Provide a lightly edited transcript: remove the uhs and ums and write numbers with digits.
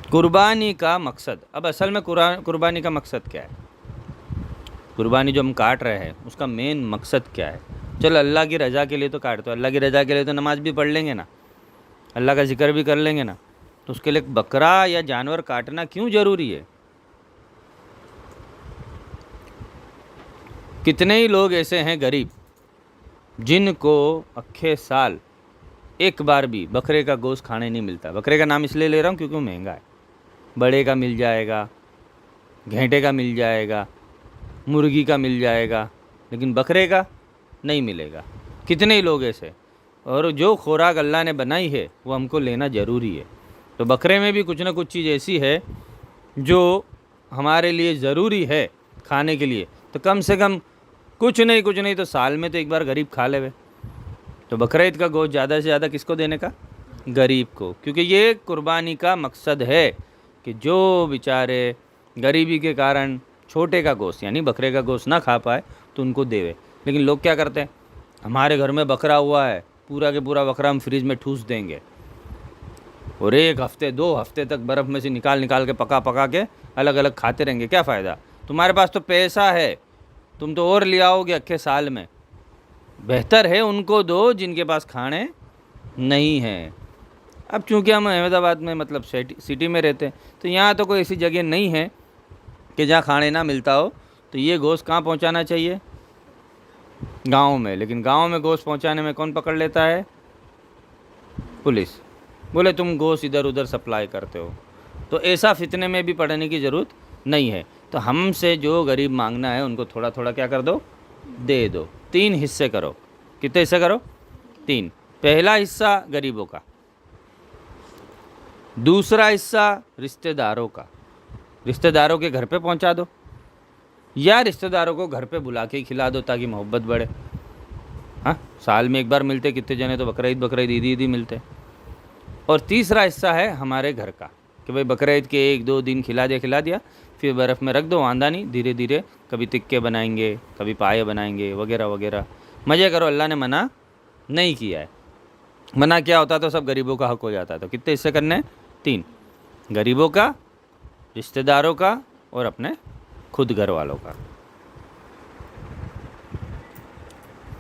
कुर्बानी का मकसद, अब असल में कुर्बानी का मकसद क्या है? कुर्बानी जो हम काट रहे हैं उसका मेन मकसद क्या है? चलो अल्लाह की रज़ा के लिए तो काटते हो, अल्लाह की रज़ा के लिए तो नमाज भी पढ़ लेंगे ना, अल्लाह का जिक्र भी कर लेंगे ना, तो उसके लिए बकरा या जानवर काटना क्यों ज़रूरी है? कितने ही लोग ऐसे हैं गरीब जिनको अक्खे साल एक बार भी बकरे का गोश्त खाने नहीं मिलता। बकरे का नाम इसलिए ले रहा हूँ क्योंकि वो महंगा है। बड़े का मिल जाएगा, घेंटे का मिल जाएगा, मुर्गी का मिल जाएगा, लेकिन बकरे का नहीं मिलेगा। कितने ही लोग ऐसे, और जो खुराक अल्लाह ने बनाई है वो हमको लेना ज़रूरी है। तो बकरे में भी कुछ ना कुछ चीज़ ऐसी है जो हमारे लिए ज़रूरी है खाने के लिए, तो कम से कम कुछ नहीं तो साल में तो एक बार गरीब खा लेवे। तो बकरा ईद का गोश्त ज़्यादा से ज़्यादा किसको देने का? गरीब को, क्योंकि ये कुर्बानी का मकसद है कि जो बेचारे गरीबी के कारण छोटे का गोश्त यानी बकरे का गोश्त ना खा पाए तो उनको देवे। लेकिन लोग क्या करते हैं, हमारे घर में बकरा हुआ है, पूरा के पूरा बकरा हम फ्रिज में ठूस देंगे और 1 हफ्ते 2 हफ्ते तक बर्फ़ में से निकाल के पका के अलग अलग खाते रहेंगे। क्या फ़ायदा? तुम्हारे पास तो पैसा है, तुम तो और ले आओगे अक्खे साल में। बेहतर है उनको दो जिनके पास खाने नहीं हैं। अब चूँकि हम अहमदाबाद में मतलब सिटी में रहते हैं, तो यहाँ तो कोई ऐसी जगह नहीं है कि जहाँ खाने ना मिलता हो, तो ये गोश्त कहाँ पहुँचाना चाहिए? गाँव में। लेकिन गाँव में गोश्त पहुँचाने में कौन पकड़ लेता है? पुलिस। बोले तुम गोश्त इधर उधर सप्लाई करते हो। तो ऐसा फितने में भी पड़ने की ज़रूरत नहीं है। तो हमसे जो गरीब मांगना है उनको थोड़ा थोड़ा क्या कर दो, दे दो। 3 हिस्से करो। कितने हिस्से करो? 3। पहला हिस्सा गरीबों का, दूसरा हिस्सा रिश्तेदारों का, रिश्तेदारों के घर पे पहुंचा दो या रिश्तेदारों को घर पे बुला के ही खिला दो ताकि मोहब्बत बढ़े। हाँ, साल में एक बार मिलते कितने जने तो बकरा ईद ईदी मिलते। और तीसरा हिस्सा है हमारे घर का कि भाई बकरा ईद के 1-2 दिन खिला दिया, फिर बर्फ़ में रख दो, आंदा नहीं, धीरे धीरे कभी तिक्के बनाएंगे, कभी पाए बनाएंगे, वगैरह वगैरह। मज़े करो। अल्लाह ने मना नहीं किया है। मना क्या होता तो सब गरीबों का हक हो जाता। तो कितने हिस्से करने हैं? 3। गरीबों का, रिश्तेदारों का और अपने खुद घर वालों का।